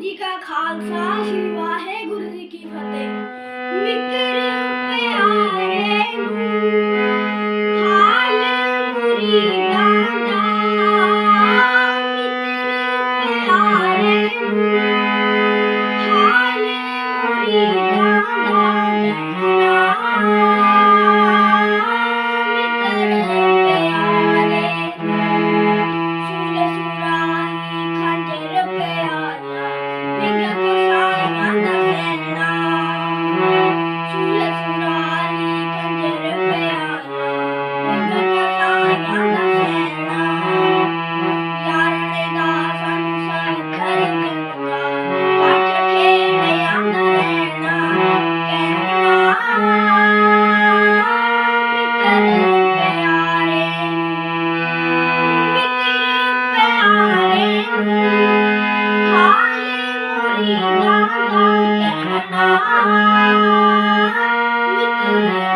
जी का खालसा श्री वाहेगुरु जी की फतेह। मित्र प्यारे हाल मुरीदां दा, मित्र प्यारे हाल मुरीदां दा मित्र